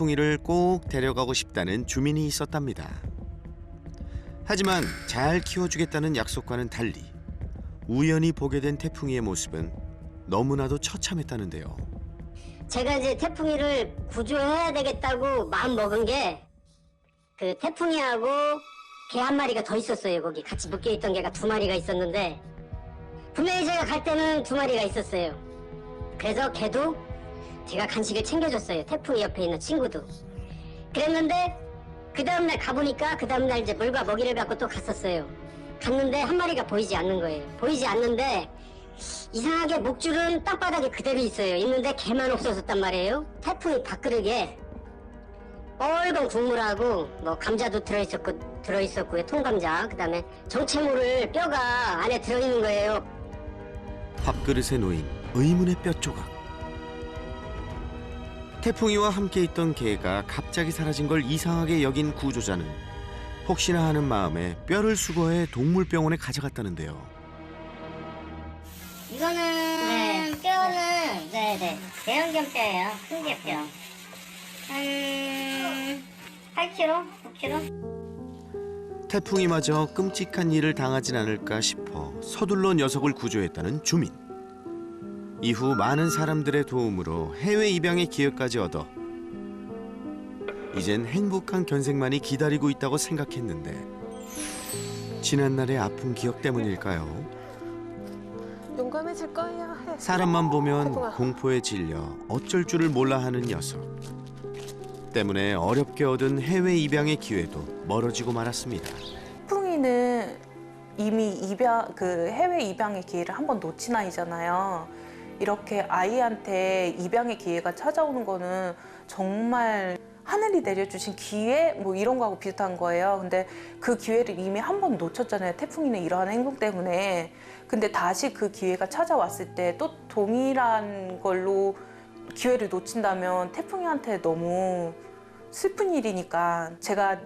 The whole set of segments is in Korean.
태풍이를 꼭 데려가고 싶다는 주민이 있었답니다. 하지만 잘 키워주겠다는 약속과는 달리 우연히 보게 된 태풍이의 모습은 너무나도 처참했다는데요. 제가 이제 태풍이를 구조해야 되겠다고 마음 먹은 게 그 태풍이하고 개 한 마리가 더 있었어요. 거기 같이 묶여있던 개가 2마리가 있었는데 분명히 제가 갈 때는 2마리가 있었어요. 그래서 걔도 제가 간식을 챙겨줬어요. 태풍이 옆에 있는 친구도. 그랬는데 그 다음날 가보니까 그 다음날 이제 물과 먹이를 갖고 또 갔었어요. 갔는데 한 마리가 보이지 않는 거예요. 보이지 않는데 이상하게 목줄은 땅바닥에 그대로 있어요. 있는데 개만 없어졌단 말이에요. 태풍이 밥그릇에 빨간 국물하고 뭐 감자도 들어있었고요. 통감자. 그다음에 정체모를 뼈가 안에 들어있는 거예요. 밥그릇에 놓인 의문의 뼈 조각. 태풍이와 함께 있던 개가 갑자기 사라진 걸 이상하게 여긴 구조자는 혹시나 하는 마음에 뼈를 수거해 동물병원에 가져갔다는데요. 이거는 뼈는 대형견뼈예요. 큰 개뼈. 한 8kg? 9kg? 태풍이마저 끔찍한 일을 당하진 않을까 싶어 서둘러 녀석을 구조했다는 주민. 이후 많은 사람들의 도움으로 해외 입양의 기회까지 얻어 이젠 행복한 견생만이 기다리고 있다고 생각했는데 지난날의 아픈 기억 때문일까요? 용감해질 거예요. 사람만 보면 태풍아. 공포에 질려 어쩔 줄을 몰라 하는 녀석. 때문에 어렵게 얻은 해외 입양의 기회도 멀어지고 말았습니다. 태풍이는 이미 해외 입양의 기회를 한 번 놓친 아이잖아요. 이렇게 아이한테 입양의 기회가 찾아오는 거는 정말 하늘이 내려주신 기회 뭐 이런 거하고 비슷한 거예요. 근데 그 기회를 이미 한 번 놓쳤잖아요. 태풍이는 이러한 행동 때문에. 근데 다시 그 기회가 찾아왔을 때 또 동일한 걸로 기회를 놓친다면 태풍이한테 너무 슬픈 일이니까 제가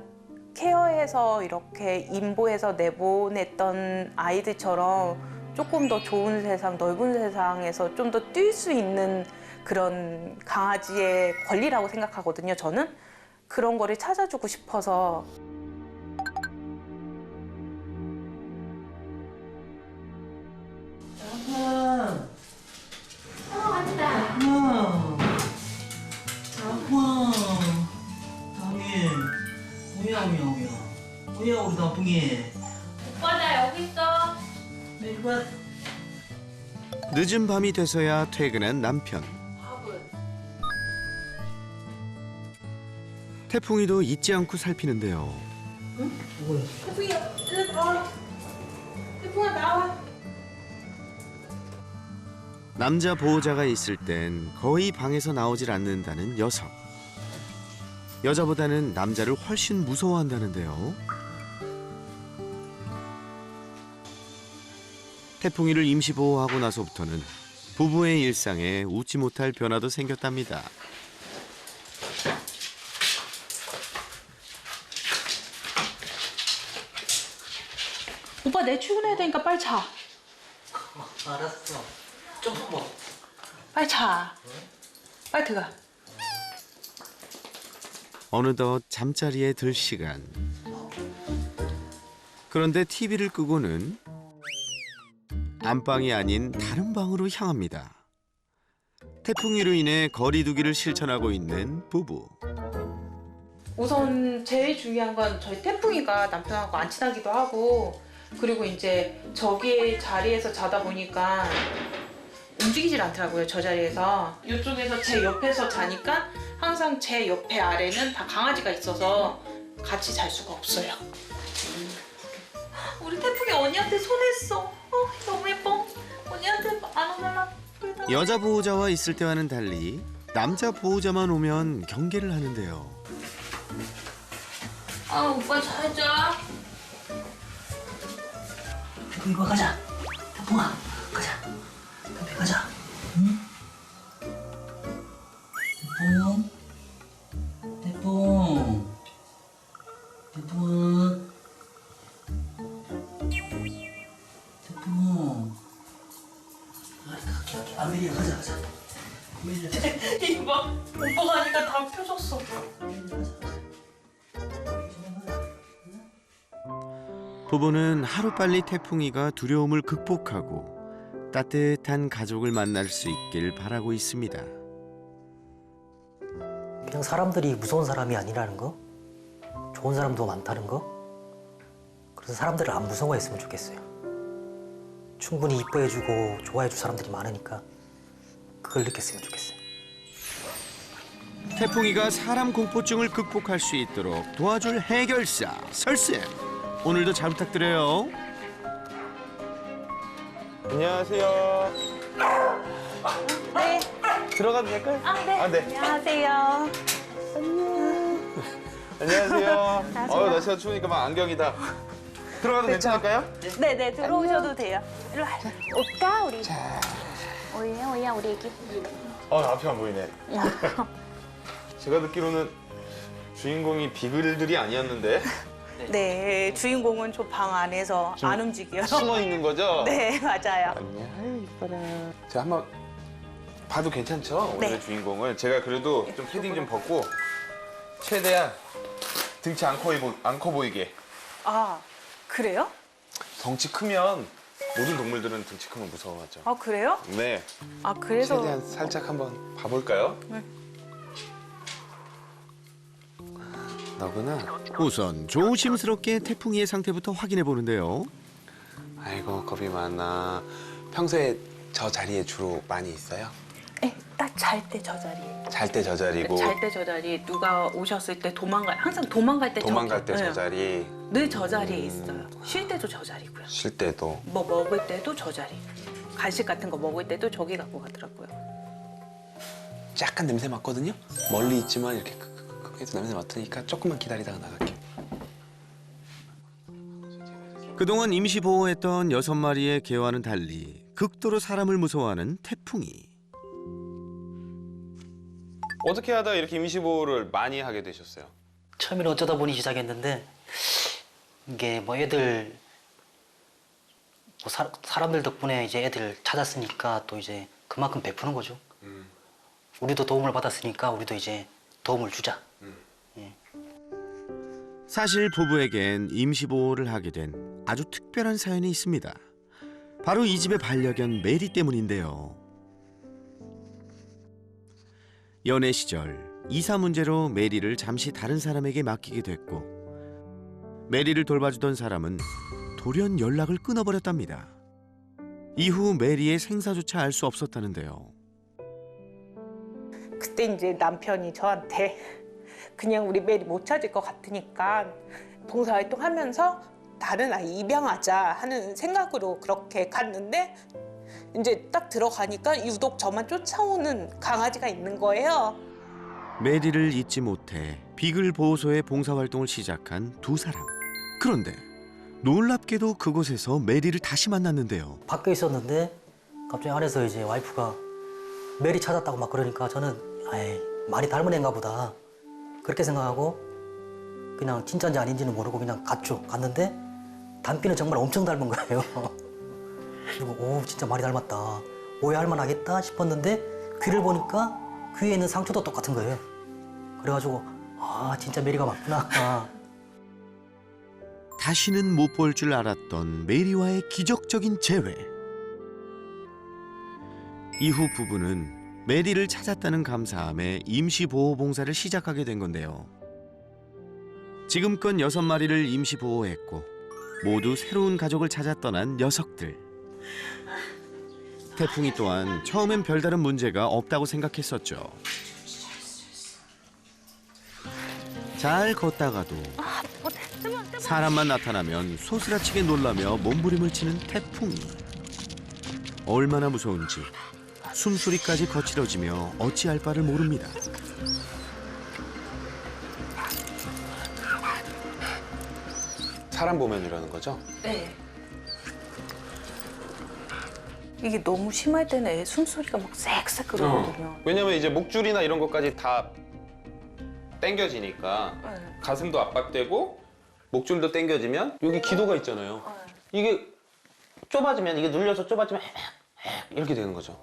케어해서 이렇게 인보해서 내보냈던 아이들처럼 조금 더 좋은 세상, 넓은 세상에서 좀 더 뛸 수 있는 그런 강아지의 권리라고 생각하거든요, 저는. 그런 거를 찾아주고 싶어서. 뭐야 우리 나풍이. 오빠 나 여기 있어. 내가 늦은 밤이 돼서야 퇴근한 남편. 태풍이도 잊지 않고 살피는데요. 뭐야? 태풍이야, 일로 나와. 태풍아, 나와. 남자 보호자가 있을 땐 거의 방에서 나오질 않는다는 녀석. 여자보다는 남자를 훨씬 무서워한다는데요. 태풍이를 임시 보호하고 나서부터는 부부의 일상에 웃지 못할 변화도 생겼답니다. 오빠 내 출근해야 되니까 빨리 자. 알았어. 좀 뭐. 빨리 자. 빨리 들어가. 어느덧 잠자리에 들 시간. 그런데 TV를 끄고는 안방이 아닌 다른 방으로 향합니다. 태풍이로 인해 거리두기를 실천하고 있는 부부. 우선 제일 중요한 건 저희 태풍이가 남편하고 안 친하기도 하고 그리고 이제 저기 자리에서 자다 보니까 움직이질 않더라고요. 저 자리에서. 이쪽에서 제 옆에서 자니까 항상 제 옆에 아래는 다 강아지가 있어서 같이 잘 수가 없어요. 우리 태풍이 언니한테 손했어. 너무 예뻐. 언니한테 안아달라고. 여자 보호자와 있을 때와는 달리 남자 보호자만 오면 경계를 하는데요. 아 오빠 잘 자. 태풍이 봐 가자. 태풍아 가자. 태풍이 가자. 응? 태풍. 태풍아. 태풍. 갈게. 아메리아 가자. 아메리아. 이거 봐. 오빠가 하니까 다 펴졌어. 부부는 하루빨리 태풍이가 두려움을 극복하고 따뜻한 가족을 만날 수 있길 바라고 있습니다. 그냥 사람들이 무서운 사람이 아니라는 거, 좋은 사람도 많다는 거. 그래서 사람들을 안 무서워했으면 좋겠어요. 충분히 이뻐해주고 좋아해줄 사람들이 많으니까 그걸 느꼈으면 좋겠어요. 태풍이가 사람 공포증을 극복할 수 있도록 도와줄 해결사 설쌤. 오늘도 잘 부탁드려요. 안녕하세요. 네. 들어가도 될까요? 네. 네. 안녕하세요. 안녕하세요. 날씨가 추우니까 막 안경이다. 들어가도 괜찮을까요? 네네, 들어오셔도 돼요. 일로 와. 올까 우리? 오야 우리 애기. 앞이 안 보이네. 제가 듣기로는 주인공이 비글들이 아니었는데 네, 주인공은 저 방 안에서 안 움직여요. 숨어 있는 거죠? 네, 맞아요. 안녕, 이뻐라. 제가 한번 봐도 괜찮죠? 오늘의 네. 주인공을. 제가 그래도 좀 패딩 좀 벗고 최대한 등치 안 커 보이게. 아, 그래요? 덩치 크면 모든 동물들은 등치 크면 무서워하죠. 아, 그래요? 네. 아, 그래서. 최대한 살짝 한번 봐볼까요? 네. 너구나. 우선 조심스럽게 태풍이의 상태부터 확인해 보는데요. 아이고 겁이 많아. 평소에 저 자리에 주로 많이 있어요? 네, 딱 잘 때 저 자리에. 잘 때 저 자리고 잘 때 저 자리. 누가 오셨을 때 항상 도망갈 때 도망갈 때 저 네. 자리, 늘 저 자리에 있어요. 쉴 때도 저 자리고요. 쉴 때도. 뭐 먹을 때도 저 자리. 간식 같은 거 먹을 때도 저기 갖고 가더라고요. 약간 냄새 맡거든요? 멀리 있지만 이렇게 크크크크해서 냄새 맡으니까 조금만 기다리다가 나갈게요. 그동안 임시 보호했던 6마리의 개와는 달리 극도로 사람을 무서워하는 태풍이. 어떻게 하다가 이렇게 임시보호를 많이 하게 되셨어요? 처음에는 어쩌다 보니 시작했는데 이게 뭐 애들 뭐 사람들 덕분에 이제 애들 찾았으니까 또 이제 그만큼 베푸는 거죠. 우리도 도움을 받았으니까 우리도 이제 도움을 주자. 사실 부부에겐 임시 보호를 하게 된 아주 특별한 사연이 있습니다. 바로 이 집의 반려견 메리 때문인데요. 연애 시절 이사 문제로 메리를 잠시 다른 사람에게 맡기게 됐고 메리를 돌봐주던 사람은 돌연 연락을 끊어버렸답니다. 이후 메리의 생사조차 알 수 없었다는데요. 그때 이제 남편이 저한테 그냥 우리 메리 못 찾을 것 같으니까 봉사활동 하면서 다른 아이 입양하자 하는 생각으로 그렇게 갔는데 이제 딱 들어가니까 유독 저만 쫓아오는 강아지가 있는 거예요. 메리를 잊지 못해 비글 보호소의 봉사활동을 시작한 두 사람. 그런데 놀랍게도 그곳에서 메리를 다시 만났는데요. 밖에 있었는데 갑자기 안에서 이제 와이프가 메리 찾았다고 막 그러니까 저는 에이, 많이 닮은 애인가 보다 그렇게 생각하고 그냥 진짜인지 아닌지는 모르고 그냥 갔는데 닮기는 정말 엄청 닮은 거예요. 그리고 오 진짜 많이 닮았다. 오해할 만하겠다 싶었는데 귀를 보니까 귀에 있는 상처도 똑같은 거예요. 그래가지고 아 진짜 메리가 맞구나. 다시는 못 볼 줄 알았던 메리와의 기적적인 재회. 이후 부부는 메리를 찾았다는 감사함에 임시보호봉사를 시작하게 된 건데요. 지금껏 6마리를 임시보호했고 모두 새로운 가족을 찾아 떠난 녀석들. 태풍이 또한 처음엔 별다른 문제가 없다고 생각했었죠. 잘 걷다가도 사람만 나타나면 소스라치게 놀라며 몸부림을 치는 태풍이. 얼마나 무서운지 숨소리까지 거칠어지며 어찌할 바를 모릅니다. 사람 보면 이러는 거죠? 네. 이게 너무 심할 때는 애 숨소리가 막 쌕쌕 그러거든요. 왜냐면 이제 목줄이나 이런 것까지 다 당겨지니까 네. 가슴도 압박되고 목줄도 당겨지면 여기 기도가 있잖아요. 이게 좁아지면 이게 눌려서 좁아지면 이렇게 되는 거죠.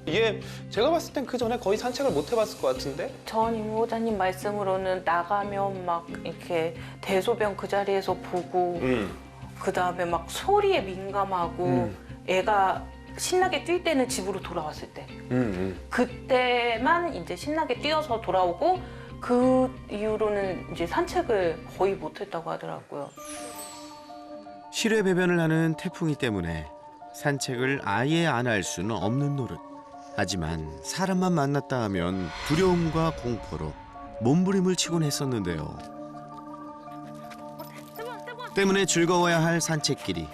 이게 제가 봤을 땐 그 전에 거의 산책을 못 해봤을 것 같은데? 전 이모자님 말씀으로는 나가면 막 이렇게 대소변 그 자리에서 보고 그다음에 막 소리에 민감하고 애가 신나게 뛸 때는 집으로 돌아왔을 때 그때만 이제 신나게 뛰어서 돌아오고 그 이후로는 이제 산책을 거의 못했다고 하더라고요. 실외 배변을 하는 태풍이 때문에 산책을 아예 안 할 수는 없는 노릇. 하지만 사람만 만났다 하면 두려움과 공포로 몸부림을 치곤 했었는데요. 때문에 즐거워야 할 산책길이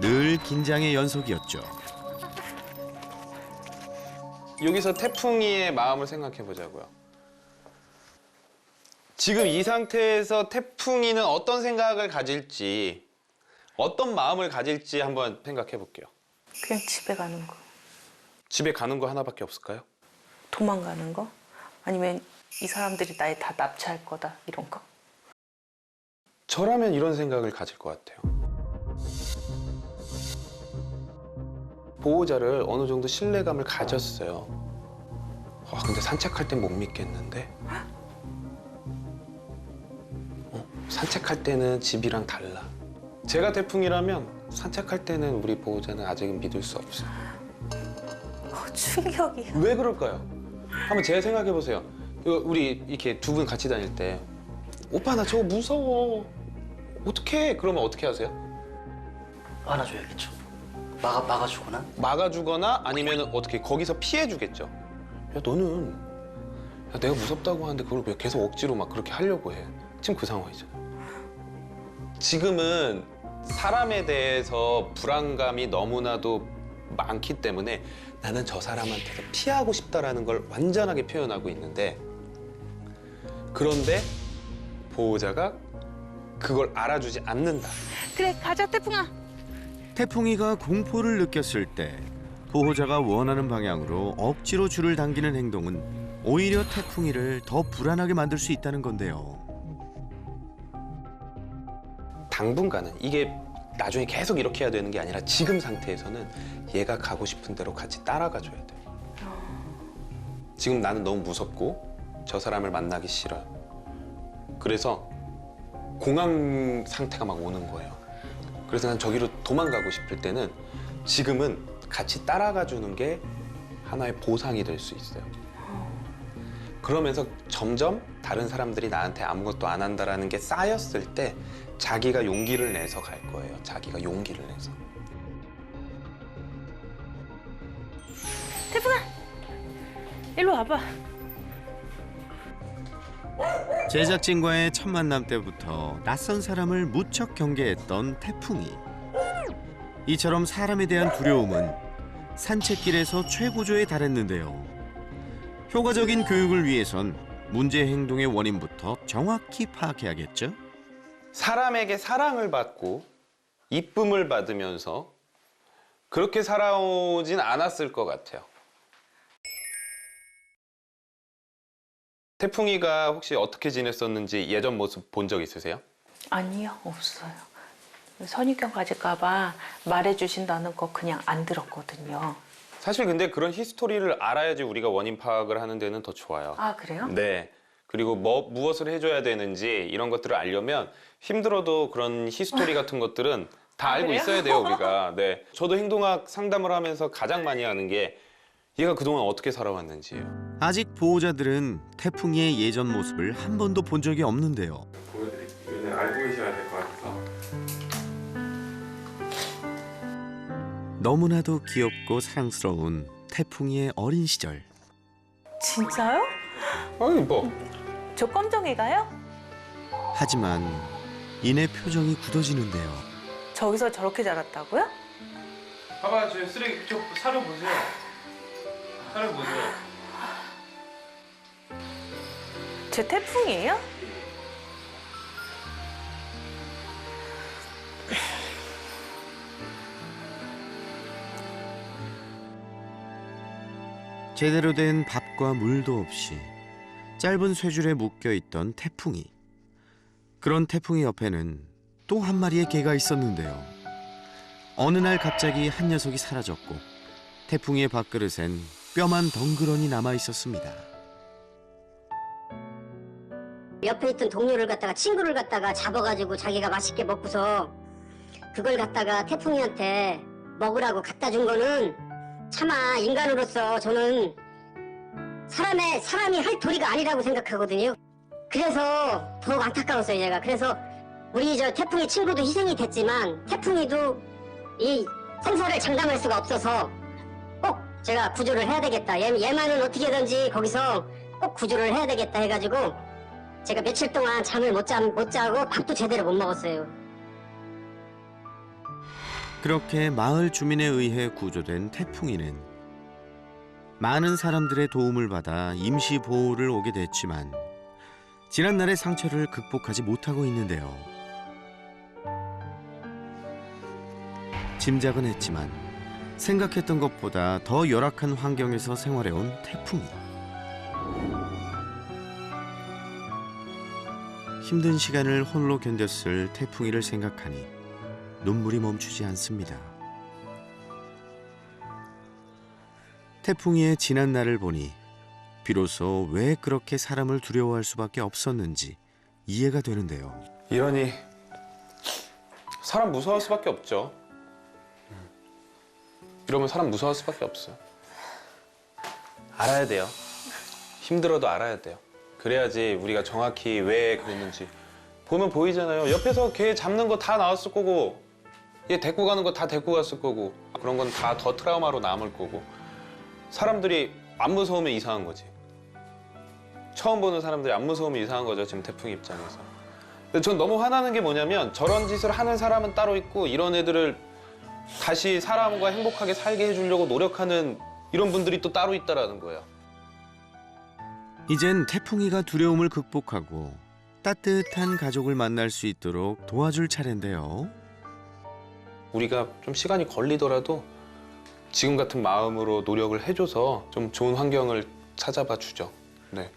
늘 긴장의 연속이었죠. 여기서 태풍이의 마음을 생각해 보자고요. 지금 이 상태에서 태풍이는 어떤 생각을 가질지, 어떤 마음을 가질지 한번 생각해 볼게요. 그냥 집에 가는 거, 집에 가는 거 하나밖에 없을까요? 도망가는 거, 아니면 이 사람들이 날 다 납치할 거다 이런 거. 저라면 이런 생각을 가질 것 같아요. 보호자를 어느 정도 신뢰감을 가졌어요. 와, 근데 산책할 땐 못 믿겠는데? 산책할 때는 집이랑 달라. 제가 태풍이라면 산책할 때는 우리 보호자는 아직은 믿을 수 없어요. 충격이야. 왜 그럴까요? 한번 제가 생각해 보세요. 우리 이렇게 두 분 같이 다닐 때 오빠 나 저거 무서워. 어떡해? 그러면 어떻게 하세요? 안아줘야겠죠. 막아주거나. 막아주거나 아니면 어떻게 거기서 피해주겠죠. 야 너는 야, 내가 무섭다고 하는데 그걸 왜 계속 억지로 막 그렇게 하려고 해. 지금 그 상황이잖아요. 지금은 사람에 대해서 불안감이 너무나도 많기 때문에 나는 저 사람한테서 피하고 싶다라는 걸 완전하게 표현하고 있는데, 그런데 보호자가 그걸 알아주지 않는다. 그래 가자 태풍아. 태풍이가 공포를 느꼈을 때 보호자가 원하는 방향으로 억지로 줄을 당기는 행동은 오히려 태풍이를 더 불안하게 만들 수 있다는 건데요. 당분간은 이게 나중에 계속 이렇게 해야 되는 게 아니라 지금 상태에서는 얘가 가고 싶은 대로 같이 따라가 줘야 돼요. 지금 나는 너무 무섭고 저 사람을 만나기 싫어요. 그래서 공황 상태가 막 오는 거예요. 그래서 난 저기로 도망가고 싶을 때는 지금은 같이 따라가 주는 게 하나의 보상이 될 수 있어요. 그러면서 점점 다른 사람들이 나한테 아무것도 안 한다라는 게 쌓였을 때 자기가 용기를 내서 갈 거예요. 자기가 용기를 내서. 태풍아 일로 와봐. 제작진과의 첫 만남 때부터 낯선 사람을 무척 경계했던 태풍이. 이처럼 사람에 대한 두려움은 산책길에서 최고조에 달했는데요. 효과적인 교육을 위해선 문제 행동의 원인부터 정확히 파악해야겠죠? 사람에게 사랑을 받고 이쁨을 받으면서 그렇게 살아오진 않았을 것 같아요. 태풍이가 혹시 어떻게 지냈었는지 예전 모습 본 적 있으세요? 아니요, 없어요. 선입견 가질까봐 말해주신다는 거 그냥 안 들었거든요. 사실 근데 그런 히스토리를 알아야지 우리가 원인 파악을 하는 데는 더 좋아요. 아, 그래요? 네. 그리고 무엇을 해줘야 되는지 이런 것들을 알려면 힘들어도 그런 히스토리 같은 것들은 다 알고 그래요? 있어야 돼요, 우리가. 네. 저도 행동학 상담을 하면서 가장 많이 하는 게 얘가 그동안 어떻게 살아왔는지예요. 아직 보호자들은 태풍이의 예전 모습을 한 번도 본 적이 없는데요. 보여드릴게요. 왜냐면 알고 계셔야 될 것 같아서. 너무나도 귀엽고 사랑스러운 태풍이의 어린 시절. 진짜요? 아니 뭐. 저 검정이가요? 하지만 이내 표정이 굳어지는데요. 저기서 저렇게 자랐다고요? 봐봐, 저 쓰레기 저 사료 보세요. 사료 보세요. 제 태풍이에요? 제대로 된 밥과 물도 없이 짧은 쇠줄에 묶여있던 태풍이. 그런 태풍이 옆에는 또 한 마리의 개가 있었는데요. 어느 날 갑자기 한 녀석이 사라졌고 태풍이의 밥그릇엔 뼈만 덩그러니 남아 있었습니다. 옆에 있던 동료를 갖다가 친구를 갖다가 잡아가지고 자기가 맛있게 먹고서 그걸 갖다가 태풍이한테 먹으라고 갖다 준 거는 차마 인간으로서 저는 사람이 할 도리가 아니라고 생각하거든요. 그래서 더욱 안타까웠어요, 제가. 그래서 우리 저 태풍이 친구도 희생이 됐지만 태풍이도 이 생사를 장담할 수가 없어서 꼭 제가 구조를 해야 되겠다. 얘만은 어떻게든지 거기서 꼭 구조를 해야 되겠다 해가지고 제가 며칠 동안 잠을 못 자고 밥도 제대로 못 먹었어요. 그렇게 마을 주민에 의해 구조된 태풍이는 많은 사람들의 도움을 받아 임시 보호를 오게 됐지만 지난날의 상처를 극복하지 못하고 있는데요. 짐작은 했지만 생각했던 것보다 더 열악한 환경에서 생활해온 태풍이. 힘든 시간을 홀로 견뎠을 태풍이를 생각하니 눈물이 멈추지 않습니다. 태풍이의 지난 날을 보니 비로소 왜 그렇게 사람을 두려워할 수밖에 없었는지 이해가 되는데요. 이러니 사람 무서워할 수밖에 없죠. 이러면 사람 무서워할 수밖에 없어요. 알아야 돼요. 힘들어도 알아야 돼요. 그래야지 우리가 정확히 왜 그랬는지 보면 보이잖아요. 옆에서 걔 잡는 거 다 나왔을 거고 얘 데리고 가는 거 다 데리고 갔을 거고 그런 건 다 더 트라우마로 남을 거고 사람들이 안 무서우면 이상한 거지. 처음 보는 사람들이 안 무서우면 이상한 거죠. 지금 태풍 입장에서. 근데 전 너무 화나는 게 뭐냐면 저런 짓을 하는 사람은 따로 있고 이런 애들을 다시 사람과 행복하게 살게 해주려고 노력하는 이런 분들이 또 따로 있다라는 거예요. 이젠 태풍이가 두려움을 극복하고 따뜻한 가족을 만날 수 있도록 도와줄 차례인데요. 우리가 좀 시간이 걸리더라도 지금 같은 마음으로 노력을 해줘서 좀 좋은 환경을 찾아봐 주죠. 네.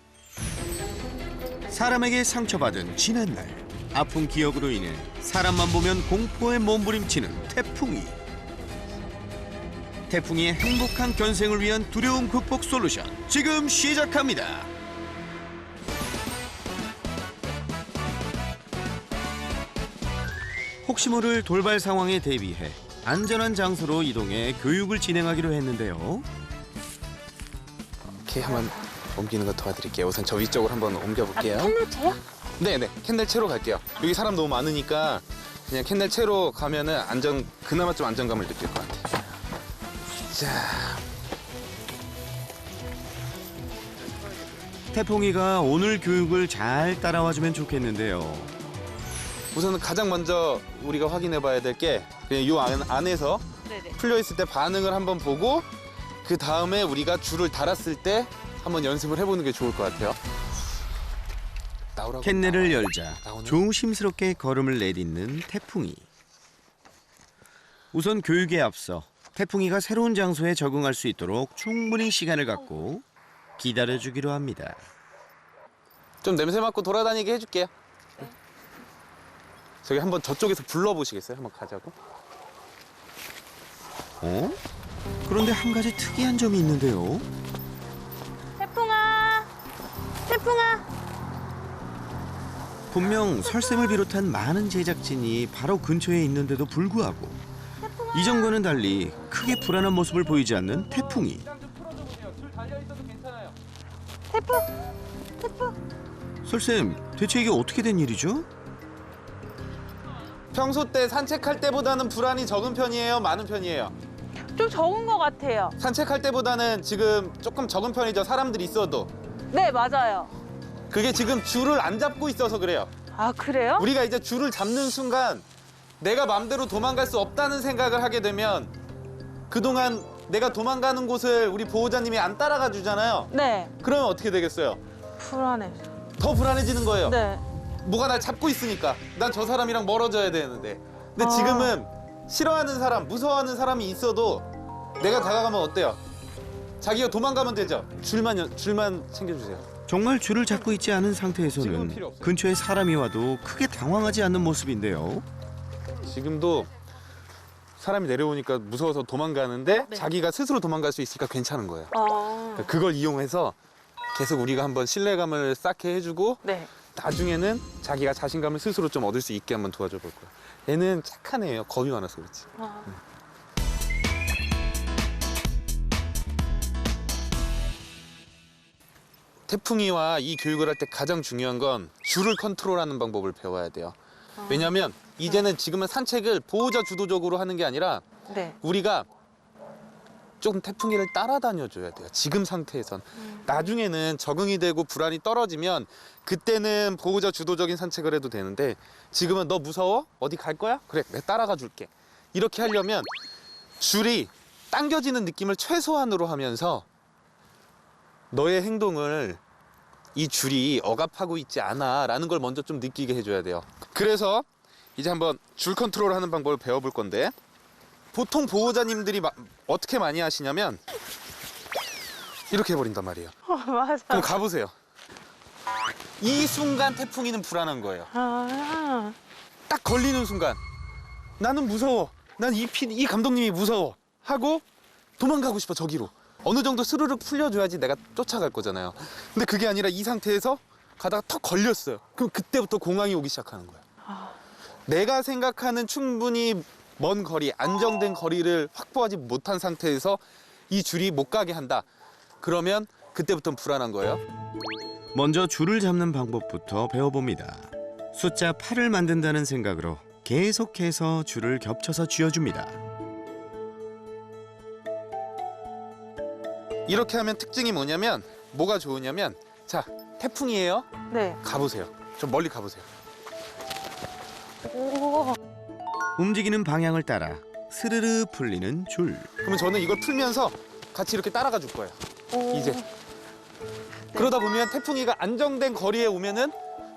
사람에게 상처받은 지난날 아픈 기억으로 인해 사람만 보면 공포에 몸부림치는 태풍이. 태풍이의 행복한 견생을 위한 두려움 극복 솔루션 지금 시작합니다. 혹시 모를 돌발 상황에 대비해 안전한 장소로 이동해 교육을 진행하기로 했는데요. 이렇게 한번 옮기는 거 도와드릴게요. 우선 저 위쪽으로 한번 옮겨볼게요. 캔들채요? 네네, 캔들채로 갈게요. 여기 사람 너무 많으니까 그냥 캔들채로 가면은 그나마 좀 안정감을 느낄 것 같아요. 자, 태풍이가 오늘 교육을 잘 따라와주면 좋겠는데요. 우선은 가장 먼저 우리가 확인해봐야 될 게 그냥 요 안에서 풀려 있을 때 반응을 한번 보고 그 다음에 우리가 줄을 달았을 때 한번 연습을 해보는 게 좋을 것 같아요. 나오라고. 캔넬을 열자 나오네. 조심스럽게 걸음을 내딛는 태풍이. 우선 교육에 앞서 태풍이가 새로운 장소에 적응할 수 있도록 충분히 시간을 갖고 기다려주기로 합니다. 좀 냄새 맡고 돌아다니게 해줄게요. 저기 한번 저쪽에서 불러보시겠어요? 한번 가자고. 어? 그런데 한 가지 특이한 점이 있는데요. 태풍아! 태풍아! 분명 설쌤을 비롯한 많은 제작진이 바로 근처에 있는데도 불구하고 이전과는 달리 크게 불안한 모습을 보이지 않는 태풍이. 설쌤, 대체 이게 어떻게 된 일이죠? 평소 때 산책할 때보다는 불안이 적은 편이에요? 많은 편이에요? 좀 적은 것 같아요. 산책할 때보다는 지금 조금 적은 편이죠. 사람들이 있어도. 네, 맞아요. 그게 지금 줄을 안 잡고 있어서 그래요. 아, 그래요? 우리가 이제 줄을 잡는 순간 내가 마음대로 도망갈 수 없다는 생각을 하게 되면 그동안 내가 도망가는 곳을 우리 보호자님이 안 따라가 주잖아요. 네, 그러면 어떻게 되겠어요? 불안해. 더 불안해지는 거예요. 네. 뭐가 날 잡고 있으니까. 난 저 사람이랑 멀어져야 되는데. 근데 아. 지금은 싫어하는 사람, 무서워하는 사람이 있어도 내가 다가가면 어때요? 자기가 도망가면 되죠. 줄만 챙겨주세요. 정말 줄을 잡고 있지 않은 지금은 필요 상태에서는 없어요. 근처에 사람이 와도 크게 당황하지 않는 모습인데요. 지금도 사람이 내려오니까 무서워서 도망가는데 네. 자기가 스스로 도망갈 수 있으니까 괜찮은 거예요. 아, 그러니까 그걸 이용해서 계속 우리가 한번 신뢰감을 쌓게 해주고 네. 나중에는 자기가 자신감을 스스로 좀 얻을 수 있게 한번 도와줘 볼 거야. 얘는 착한 애예요. 겁이 많아서 그렇지. 아. 태풍이와 이 교육을 할 때 가장 중요한 건 줄을 컨트롤하는 방법을 배워야 돼요. 왜냐하면 이제는 지금은 산책을 보호자 주도적으로 하는 게 아니라 네. 우리가 조금 태풍이를 따라다녀 줘야 돼요. 지금 상태에선. 나중에는 적응이 되고 불안이 떨어지면 그때는 보호자 주도적인 산책을 해도 되는데 지금은 너 무서워? 어디 갈 거야? 그래, 내가 따라가 줄게. 이렇게 하려면 줄이 당겨지는 느낌을 최소한으로 하면서 너의 행동을 이 줄이 억압하고 있지 않아 라는 걸 먼저 좀 느끼게 해줘야 돼요. 그래서 이제 한번 줄 컨트롤하는 방법을 배워볼 건데 보통 보호자님들이 어떻게 많이 하시냐면 이렇게 해버린단 말이에요. 맞아. 그럼 가보세요. 이 순간 태풍이는 불안한 거예요. 아, 딱 걸리는 순간 나는 무서워. 난 이 감독님이 무서워. 하고 도망가고 싶어 저기로. 어느 정도 스르륵 풀려줘야지 내가 쫓아갈 거잖아요. 근데 그게 아니라 이 상태에서 가다가 턱 걸렸어요. 그럼 그때부터 공황이 오기 시작하는 거예요. 내가 생각하는 충분히 먼 거리, 안정된 거리를 확보하지 못한 상태에서 이 줄이 못 가게 한다. 그러면 그때부터는 불안한 거예요. 먼저 줄을 잡는 방법부터 배워봅니다. 숫자 8을 만든다는 생각으로 계속해서 줄을 겹쳐서 쥐어줍니다. 이렇게 하면 특징이 뭐냐면 뭐가 좋으냐면 자, 태풍이에요. 네. 가보세요. 좀 멀리 가보세요. 오, 움직이는 방향을 따라 스르르 풀리는 줄. 그러면 저는 이걸 풀면서 같이 이렇게 따라가 줄 거예요. 오. 이제. 그러다 보면 태풍이가 안정된 거리에 오면은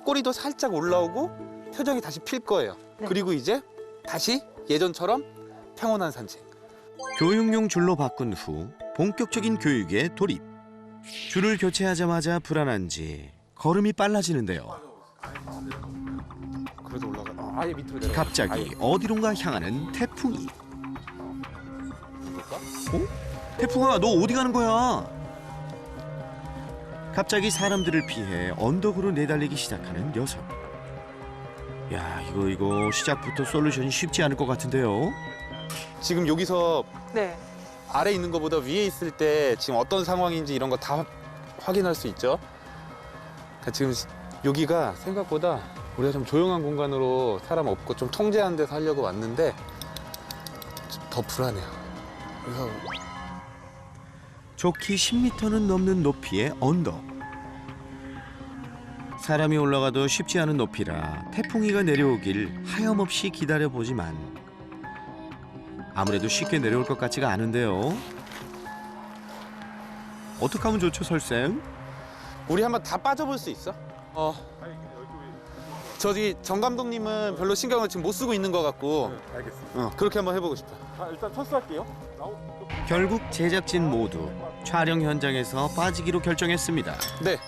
꼬리도 살짝 올라오고 표정이 다시 필 거예요. 네. 그리고 이제 다시 예전처럼 평온한 산책. 교육용 줄로 바꾼 후 본격적인 교육에 돌입. 줄을 교체하자마자 불안한지 걸음이 빨라지는데요. 그래서 올라가. 아예 밑으로 내려가. 갑자기 어디론가 향하는 태풍이. 태풍아, 너 어디 가는 거야? 갑자기 사람들을 피해 언덕으로 내달리기 시작하는 녀석. 야, 이거 시작부터 솔루션이 쉽지 않을 것 같은데요. 지금 여기서 네. 아래 있는 것보다 위에 있을 때 지금 어떤 상황인지 이런 거 다 확인할 수 있죠. 그러니까 지금 여기가 생각보다 우리가 좀 조용한 공간으로 사람 없고 좀 통제하는 데서 하려고 왔는데 더 불안해요. 그래서 좋기 10m는 넘는 높이의 언덕. 사람이 올라가도 쉽지 않은 높이라 태풍이가 내려오길 하염없이 기다려보지만 아무래도 쉽게 내려올 것 같지가 않은데요. 어떻게 하면 좋죠, 설쌤? 우리 한번 다 빠져볼 수 있어? 저기 정 감독님은 별로 신경을 지금 못 쓰고 있는 것 같고. 네, 알겠습니다. 그렇게 한번 해보고 싶어. 일단 철수할게요. 결국 제작진 모두 촬영 현장에서 빠지기로 결정했습니다. 네.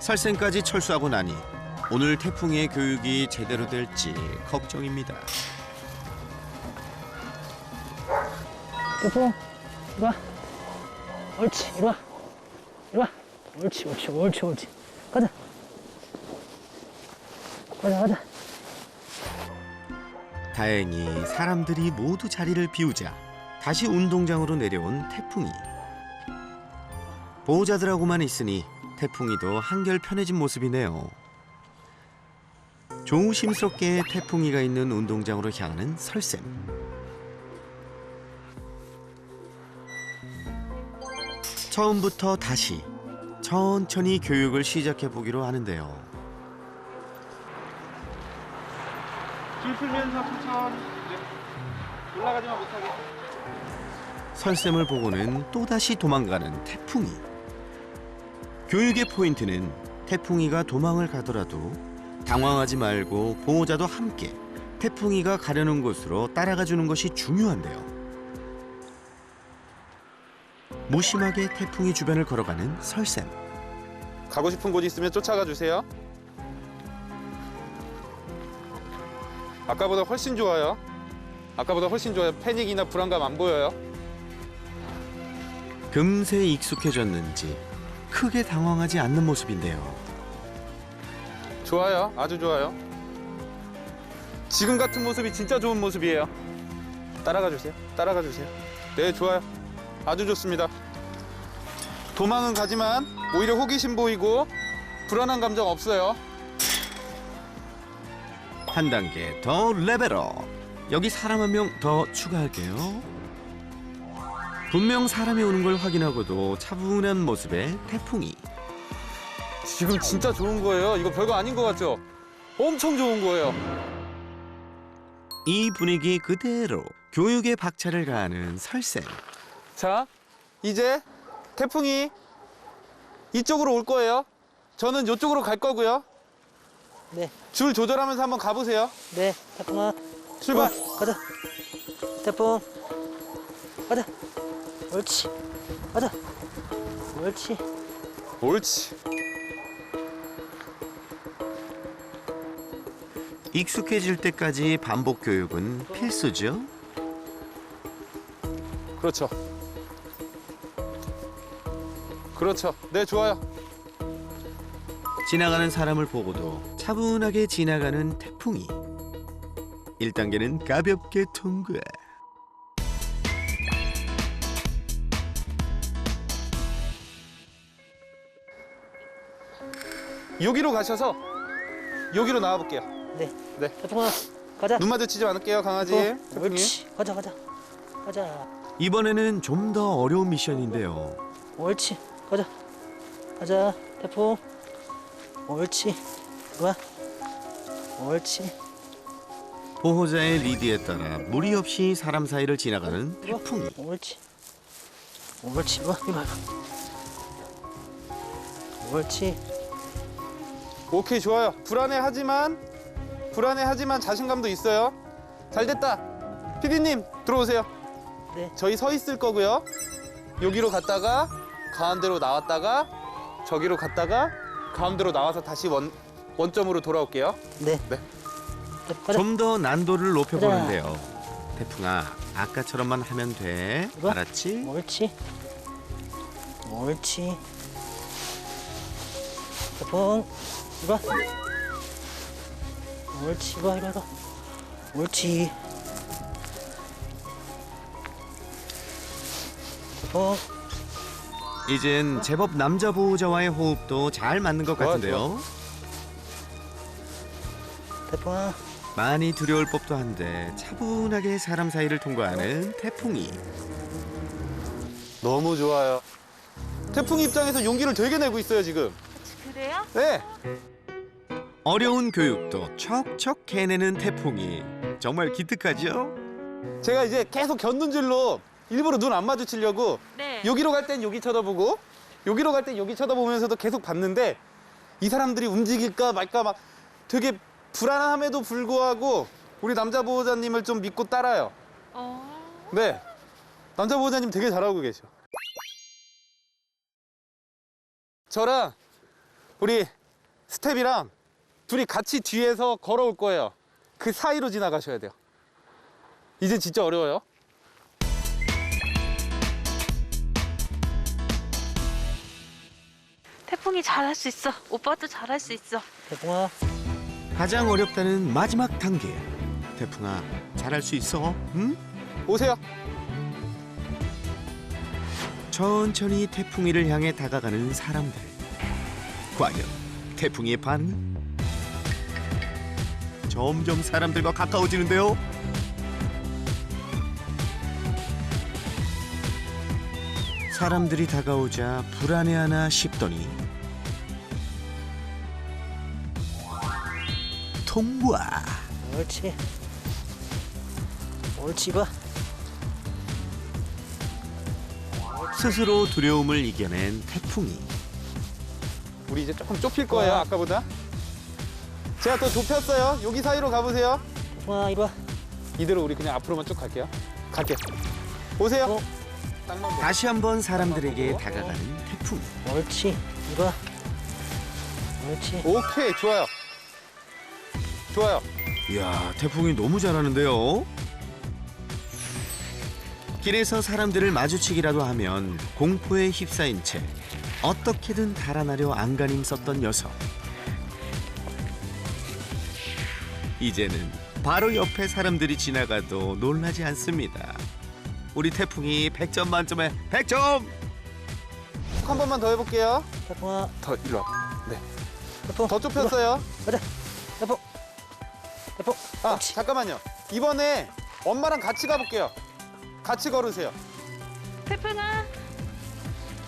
설쌤까지 철수하고 나니 오늘 태풍이의 교육이 제대로 될지 걱정입니다. 태풍, 이리 와. 옳지, 이리 와. 이리 와. 옳지, 옳지, 옳지, 옳지. 가자. 가자. 다행히 사람들이 모두 자리를 비우자 다시 운동장으로 내려온 태풍이. 보호자들하고만 있으니 태풍이도 한결 편해진 모습이네요. 조심스럽게 태풍이가 있는 운동장으로 향하는 설쌤. 처음부터 다시 천천히 교육을 시작해 보기로 하는데요. 줄 풀면서 천천히 올라가지만 못하게. 설쌤을 보고는 또다시 도망가는 태풍이. 교육의 포인트는 태풍이가 도망을 가더라도 당황하지 말고 보호자도 함께 태풍이가 가려는 곳으로 따라가 주는 것이 중요한데요. 무심하게 태풍이 주변을 걸어가는 설쌤. 가고 싶은 곳 있으면 쫓아가 주세요. 아까보다 훨씬 좋아요. 아까보다 훨씬 좋아요. 패닉이나 불안감 안 보여요. 금세 익숙해졌는지 크게 당황하지 않는 모습인데요. 좋아요. 아주 좋아요. 지금 같은 모습이 진짜 좋은 모습이에요. 따라가 주세요. 따라가 주세요. 네, 좋아요. 아주 좋습니다. 도망은 가지만 오히려 호기심 보이고 불안한 감정 없어요. 한 단계 더 레벨업. 여기 사람 한 명 더 추가할게요. 분명 사람이 오는 걸 확인하고도 차분한 모습의 태풍이. 지금 진짜 좋은 거예요. 이거 별거 아닌 것 같죠? 엄청 좋은 거예요. 이 분위기 그대로 교육에 박차를 가하는 설쌤. 자, 이제 태풍이 이쪽으로 올 거예요. 저는 이쪽으로 갈 거고요. 네, 줄 조절하면서 한번 가보세요. 네, 태풍아. 출발. 가자. 태풍. 가자. 옳지. 가자. 옳지. 옳지. 익숙해질 때까지 반복 교육은 필수죠. 그렇죠. 그렇죠. 네, 좋아요. 지나가는 사람을 보고도 차분하게 지나가는 태풍이. 1단계는 가볍게 통과. 여기로 가셔서 여기로 나와 볼게요. 네. 네. 태풍아. 가자. 눈 마주치지 않을게요, 강아지. 태풍이. 옳지. 가자, 가자. 가자. 이번에는 좀 더 어려운 미션인데요. 옳지. 가자. 가자. 태풍. 옳지. 좋아. 옳지. 보호자의 리드에 따라 무리 없이 사람 사이를 지나가는 태풍이. 옳지. 옳지. 이리 와. 이리 와. 옳지. 오케이, 좋아요. 불안해하지만 자신감도 있어요. 잘 됐다. 피디님, 들어오세요. 네. 저희 서 있을 거고요. 여기로 갔다가 가운데로 나왔다가 저기로 갔다가 가운데로 나와서 다시 원점으로 돌아올게요. 네. 네. 가자. 좀 더 난도를 높여보는데요. 태풍아, 아까처럼만 하면 돼. 이거? 알았지? 옳지. 옳지. 태풍. 이리 와. 옳지. 이리 와, 이리 와. 옳지. 태풍. 이젠 제법 남자 보호자와의 호흡도 잘 맞는 것 좋아, 같은데요. 태풍아. 많이 두려울 법도 한데 차분하게 사람 사이를 통과하는 태풍이. 너무 좋아요. 태풍 입장에서 용기를 되게 내고 있어요, 지금. 그래요? 네. 어려운 교육도 척척 해내는 태풍이. 정말 기특하죠? 제가 이제 계속 곁눈질로 일부러 눈 안 마주치려고 네. 여기로 갈 땐 여기 쳐다보고 여기로 갈 땐 여기 쳐다보면서도 계속 봤는데 이 사람들이 움직일까 말까 막 되게 불안함에도 불구하고 우리 남자 보호자님을 좀 믿고 따라요. 네. 남자 보호자님 되게 잘하고 계셔. 저랑 우리 스텝이랑 둘이 같이 뒤에서 걸어올 거예요. 그 사이로 지나가셔야 돼요. 이제 진짜 어려워요. 태풍이 잘할 수 있어. 오빠도 잘할 수 있어. 태풍아. 가장 어렵다는 마지막 단계. 태풍아, 잘할 수 있어? 응? 오세요. 천천히 태풍이를 향해 다가가는 사람들. 과연 태풍이의 반응? 점점 사람들과 가까워지는데요. 사람들이 다가오자 불안해하나 싶더니 통과. 옳지. 옳지. 이리 와. 스스로 두려움을 이겨낸 태풍이. 우리 이제 조금 좁힐 거예요, 아까보다. 제가 또 좁혔어요. 여기 사이로 가보세요. 태풍아. 이리 와. 이대로 우리 그냥 앞으로만 쭉 갈게요. 갈게요. 오세요. 어. 땅만 보고. 다시 한번 사람들에게 다가가는 태풍. 옳지. 이리 와. 옳지. 오케이, 좋아요. 좋아요. 이야, 태풍이 너무 잘하는데요. 길에서 사람들을 마주치기라도 하면 공포에 휩싸인 채 어떻게든 달아나려 안간힘 썼던 녀석. 이제는 바로 옆에 사람들이 지나가도 놀라지 않습니다. 우리 태풍이 100점 만점에 100점! 한 번만 더 해볼게요. 태풍아, 더 일로 와. 네. 태풍. 더 좁혔어요. 가자. 태풍. 태풍. 아, 잠깐만요. 이번에 엄마랑 같이 가볼게요. 같이 걸으세요. 태풍아.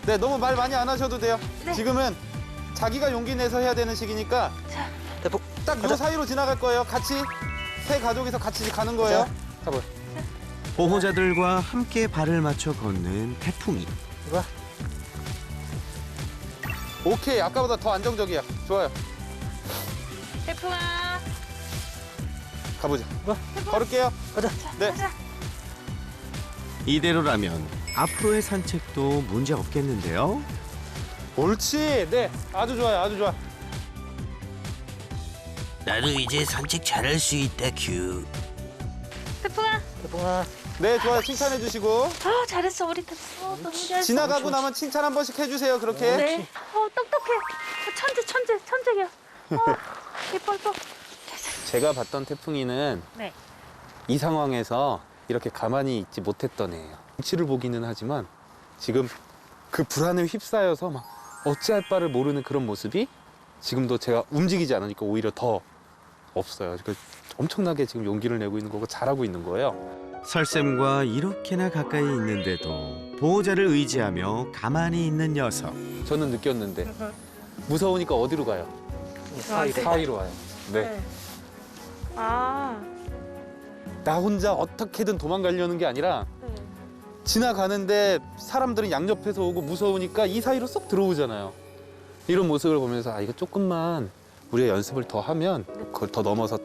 네, 너무 말 많이 안 하셔도 돼요. 네. 지금은 자기가 용기 내서 해야 되는 시기니까 태풍. 딱 요 사이로 지나갈 거예요. 같이 세 가족이서 같이 가는 거예요. 가봐요. 보호자들과 함께 발을 맞춰 걷는 태풍이. 이리 와. 오케이, 아까보다 더 안정적이야. 좋아요. 태풍아. 가보자. 와. 걸을게요. 가자. 네. 이대로라면 앞으로의 산책도 문제 없겠는데요? 옳지. 네, 아주 좋아요. 아주 좋아. 나도 이제 산책 잘할 수 있다, 큐. 태풍아. 태풍아. 네, 좋아요. 칭찬해 주시고. 아, 잘했어 우리 태풍. 너무 잘했어. 지나가고 나면 칭찬 한 번씩 해주세요. 그렇게. 네. 똑똑해. 천재야. 예뻐. 제가 봤던 태풍이는 네. 이 상황에서 이렇게 가만히 있지 못했던 애예요. 눈치를 보기는 하지만 지금 그 불안에 휩싸여서 막 어찌할 바를 모르는 그런 모습이 지금도 제가 움직이지 않으니까 오히려 더 없어요. 그러니까 엄청나게 지금 용기를 내고 있는 거고 잘하고 있는 거예요. 설쌤과 이렇게나 가까이 있는데도 보호자를 의지하며 가만히 있는 녀석. 저는 느꼈는데 무서우니까 어디로 가요? 사이로 와요. 네. 아. 나 혼자 어떻게든 도망가려는 게 아니라 지나가는데 사람들은 양옆에서 오고 무서우니까 이 사이로 쏙 들어오잖아요. 이런 모습을 보면서 아, 이거 조금만 우리가 연습을 더 하면 그걸 더 넘어서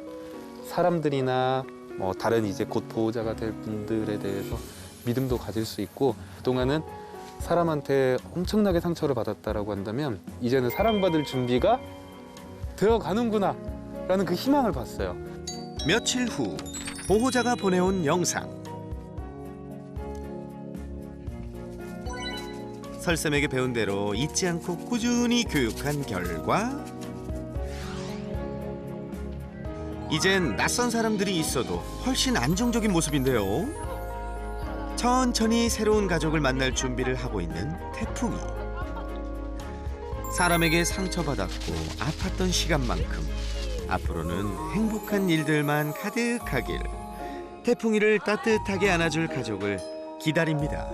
사람들이나 뭐 다른 이제 곧 보호자가 될 분들에 대해서 믿음도 가질 수 있고 그동안은 사람한테 엄청나게 상처를 받았다라고 한다면 이제는 사랑받을 준비가 되어가는구나 라는 그 희망을 봤어요. 며칠 후 보호자가 보내온 영상. 설쌤에게 배운 대로 잊지 않고 꾸준히 교육한 결과 이젠 낯선 사람들이 있어도 훨씬 안정적인 모습인데요. 천천히 새로운 가족을 만날 준비를 하고 있는 태풍이. 사람에게 상처받았고 아팠던 시간만큼 앞으로는 행복한 일들만 가득하길 태풍이를 따뜻하게 안아줄 가족을 기다립니다.